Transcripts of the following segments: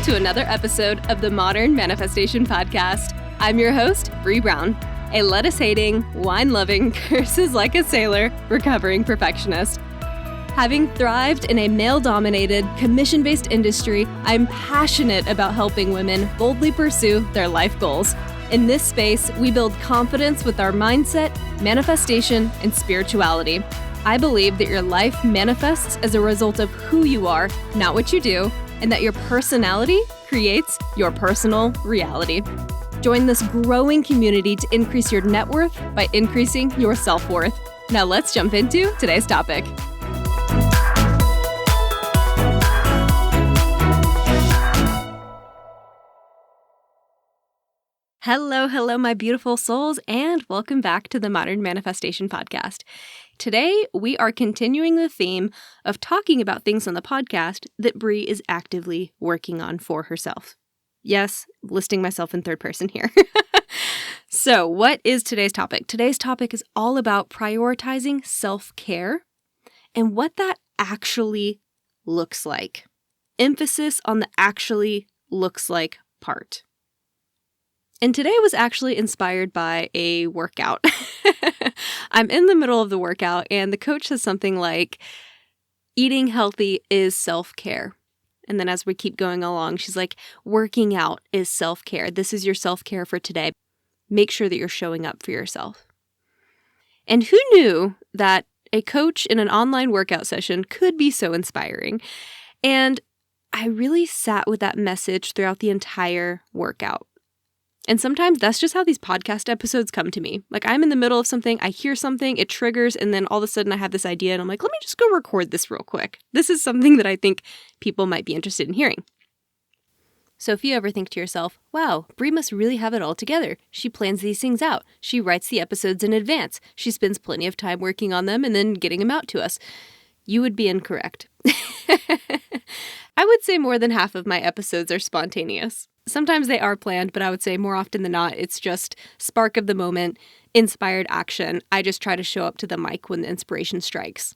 to another episode of the Modern Manifestation Podcast. I'm your host, Bree Brown, a lettuce-hating, wine-loving, curses like a sailor, recovering perfectionist. Having thrived in a male-dominated, commission-based industry, I'm passionate about helping women boldly pursue their life goals. In this space, we build confidence with our mindset, manifestation, and spirituality. I believe that your life manifests as a result of who you are, not what you do, and that your personality creates your personal reality. Join this growing community to increase your net worth by increasing your self-worth. Now let's jump into today's topic. Hello, my beautiful souls, and welcome back to the Modern Manifestation Podcast. Today, we are continuing the theme of talking about things on the podcast that Bree is actively working on for herself. Yes, listing myself in third person here. So, what is today's topic? Today's topic is all about prioritizing self-care and what that actually looks like. Emphasis on the actually looks like part. And today was actually inspired by a workout. I'm in the middle of the workout and the coach says something like, eating healthy is self-care. And then as we keep going along, she's like, working out is self-care. This is your self-care for today. Make sure that you're showing up for yourself. And who knew that a coach in an online workout session could be so inspiring? And I really sat with that message throughout the entire workout. And sometimes that's just how these podcast episodes come to me. Like I'm in the middle of something, I hear something, it triggers, and then all of a sudden I have this idea and I'm like, let me just go record this real quick. This is something that I think people might be interested in hearing. So if you ever think to yourself, wow, Bree must really have it all together. She plans these things out. She writes the episodes in advance. She spends plenty of time working on them and then getting them out to us. You would be incorrect. I would say more than half of my episodes are spontaneous. Sometimes they are planned, but I would say more often than not, it's just spark of the moment, inspired action. I just try to show up to the mic when the inspiration strikes.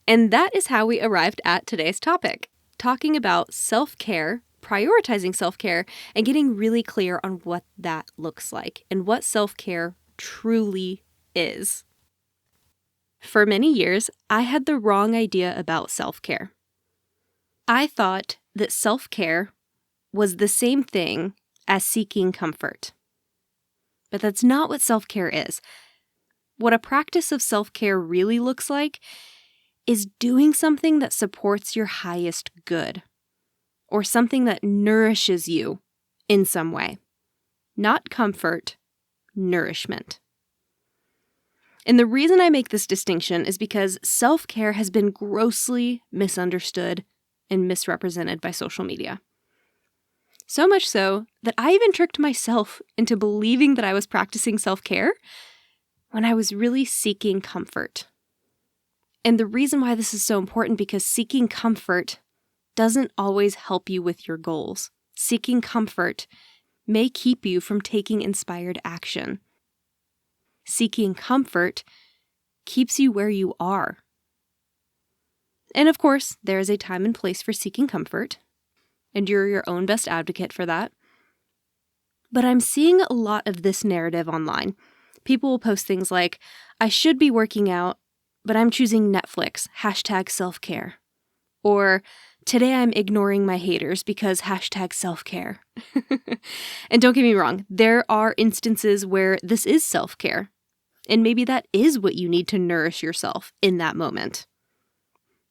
And that is how we arrived at today's topic, talking about self-care, prioritizing self-care, and getting really clear on what that looks like and what self-care truly is. For many years, I had the wrong idea about self-care. I thought that self-care was the same thing as seeking comfort. But that's not what self-care is. What a practice of self-care really looks like is doing something that supports your highest good, or something that nourishes you in some way. Not comfort, nourishment. And the reason I make this distinction is because self-care has been grossly misunderstood and misrepresented by social media. So much so that I even tricked myself into believing that I was practicing self-care when I was really seeking comfort. And the reason why this is so important because seeking comfort doesn't always help you with your goals. Seeking comfort may keep you from taking inspired action. Seeking comfort keeps you where you are. And of course, there is a time and place for seeking comfort. And you're your own best advocate for that. But I'm seeing a lot of this narrative online. People will post things like, I should be working out, but I'm choosing Netflix, #self-care. Or, today I'm ignoring my haters because #self-care. And don't get me wrong, there are instances where this is self-care. And maybe that is what you need to nourish yourself in that moment.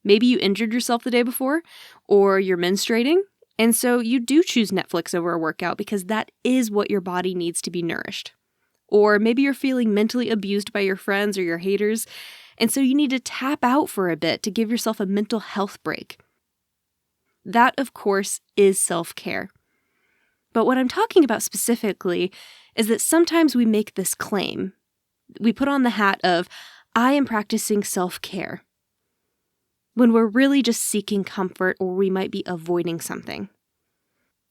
Maybe you injured yourself the day before, or you're menstruating. And so you do choose Netflix over a workout because that is what your body needs to be nourished. Or maybe you're feeling mentally abused by your friends or your haters, and so you need to tap out for a bit to give yourself a mental health break. That, of course, is self-care. But what I'm talking about specifically is that sometimes we make this claim. We put on the hat of, I am practicing self-care, when we're really just seeking comfort or we might be avoiding something.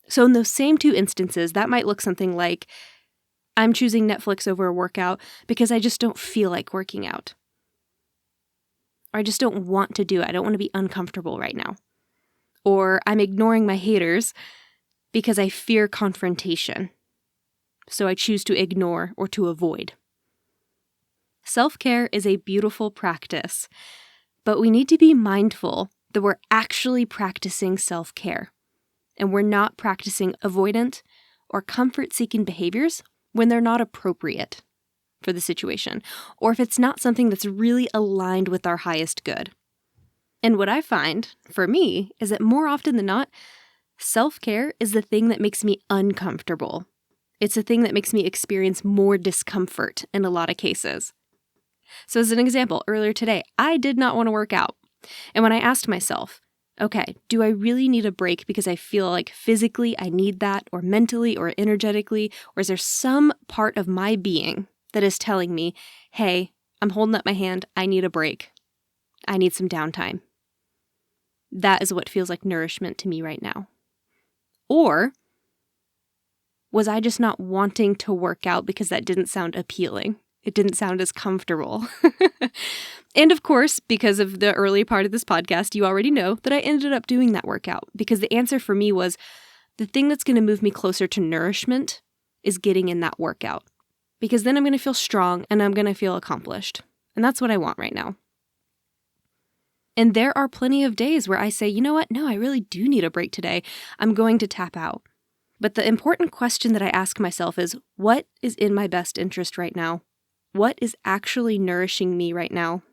So in those same two instances, that might look something like, I'm choosing Netflix over a workout because I just don't feel like working out. Or I just don't want to do it. I don't want to be uncomfortable right now. or I'm ignoring my haters because I fear confrontation. So I choose to ignore or to avoid. Self-care is a beautiful practice, but we need to be mindful that we're actually practicing self-care, and we're not practicing avoidant or comfort-seeking behaviors when they're not appropriate for the situation, or if it's not something that's really aligned with our highest good. And what I find, for me, is that more often than not, self-care is the thing that makes me uncomfortable. It's the thing that makes me experience more discomfort in a lot of cases. So as an example, earlier today, I did not want to work out. And when I asked myself, okay, do I really need a break because I feel like physically I need that, or mentally or energetically, or is there some part of my being that is telling me, hey, I'm holding up my hand, I need a break. I need some downtime. That is what feels like nourishment to me right now. Or was I just not wanting to work out because that didn't sound appealing? It didn't sound as comfortable. And of course, because of the early part of this podcast, you already know that I ended up doing that workout because the answer for me was the thing that's going to move me closer to nourishment is getting in that workout, because then I'm going to feel strong and I'm going to feel accomplished. And that's what I want right now. And there are plenty of days where I say, you know what? No, I really do need a break today. I'm going to tap out. But the important question that I ask myself is, what is in my best interest right now? What is actually nourishing me right now?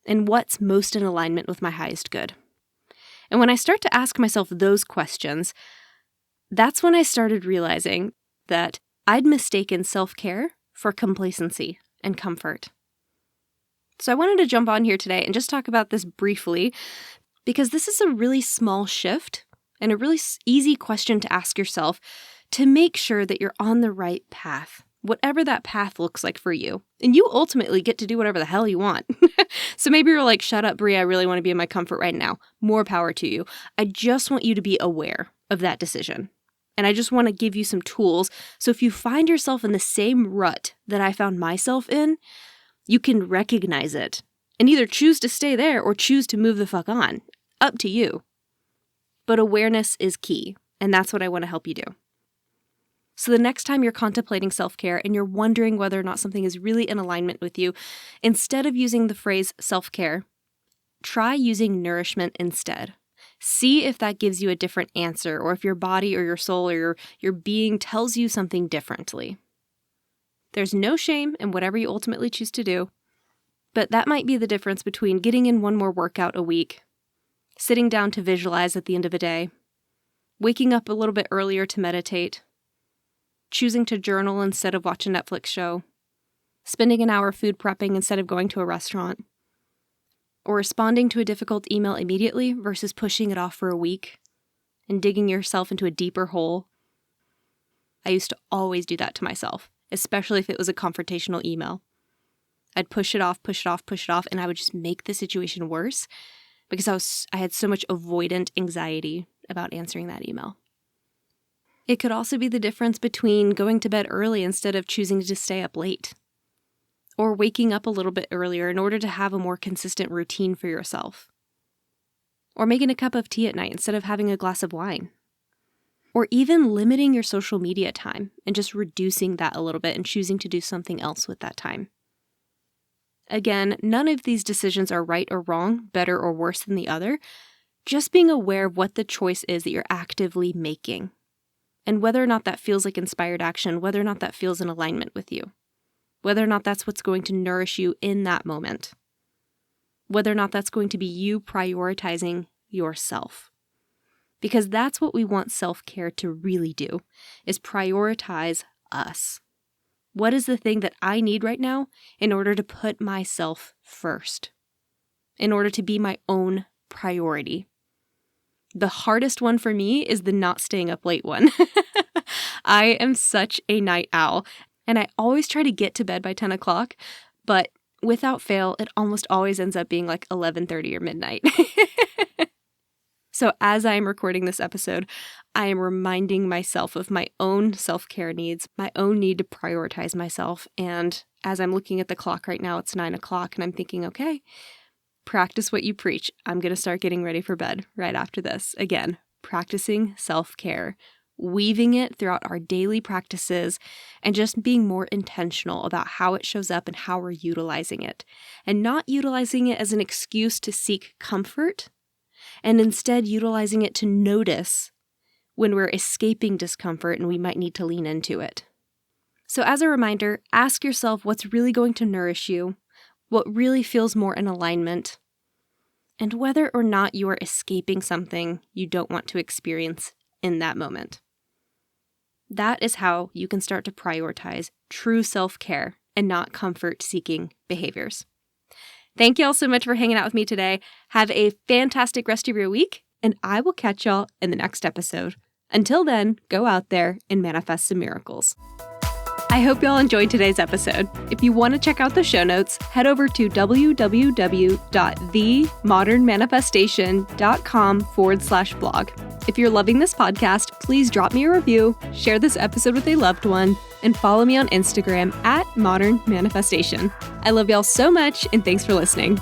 And what's most in alignment with my highest good? And when I start to ask myself those questions, that's when I started realizing that I'd mistaken self-care for complacency and comfort. So I wanted to jump on here today and just talk about this briefly, because this is a really small shift and a really easy question to ask yourself to make sure that you're on the right path, whatever that path looks like for you. And you ultimately get to do whatever the hell you want. So maybe you're like, shut up, Brie, I really want to be in my comfort right now. More power to you. I just want you to be aware of that decision. And I just want to give you some tools. So if you find yourself in the same rut that I found myself in, you can recognize it and either choose to stay there or choose to move the fuck on. Up to you. But awareness is key, and that's what I want to help you do. So the next time you're contemplating self-care and you're wondering whether or not something is really in alignment with you, instead of using the phrase self-care, try using nourishment instead. See if that gives you a different answer, or if your body or your soul or your being tells you something differently. There's no shame in whatever you ultimately choose to do, but that might be the difference between getting in one more workout a week, sitting down to visualize at the end of a day, waking up a little bit earlier to meditate, choosing to journal instead of watch a Netflix show, spending an hour food prepping instead of going to a restaurant, or responding to a difficult email immediately versus pushing it off for a week and digging yourself into a deeper hole. I used to always do that to myself, especially if it was a confrontational email. I'd push it off, and I would just make the situation worse because I had so much avoidant anxiety about answering that email. It could also be the difference between going to bed early instead of choosing to stay up late, or waking up a little bit earlier in order to have a more consistent routine for yourself, or making a cup of tea at night instead of having a glass of wine, or even limiting your social media time and just reducing that a little bit and choosing to do something else with that time. Again, none of these decisions are right or wrong, better or worse than the other, just being aware of what the choice is that you're actively making, and whether or not that feels like inspired action, whether or not that feels in alignment with you, whether or not that's what's going to nourish you in that moment, whether or not that's going to be you prioritizing yourself. Because that's what we want self-care to really do, is prioritize us. What is the thing that I need right now in order to put myself first, in order to be my own priority? The hardest one for me is the not staying up late one. I am such a night owl, and I always try to get to bed by 10 o'clock, but without fail, it almost always ends up being like 11:30 or midnight. So as I am recording this episode, I am reminding myself of my own self-care needs, my own need to prioritize myself. And as I'm looking at the clock right now, it's 9 o'clock, and I'm thinking, okay, practice what you preach. I'm going to start getting ready for bed right after this. Again, practicing self-care, weaving it throughout our daily practices, and just being more intentional about how it shows up and how we're utilizing it, and not utilizing it as an excuse to seek comfort, and instead utilizing it to notice when we're escaping discomfort and we might need to lean into it. So as a reminder, ask yourself what's really going to nourish you, what really feels more in alignment, and whether or not you are escaping something you don't want to experience in that moment. That is how you can start to prioritize true self-care and not comfort-seeking behaviors. Thank you all so much for hanging out with me today. Have a fantastic rest of your week, and I will catch y'all in the next episode. Until then, go out there and manifest some miracles. I hope y'all enjoyed today's episode. If you want to check out the show notes, head over to www.themodernmanifestation.com/blog. If you're loving this podcast, please drop me a review, share this episode with a loved one, and follow me on Instagram @modernmanifestation. I love y'all so much, and thanks for listening.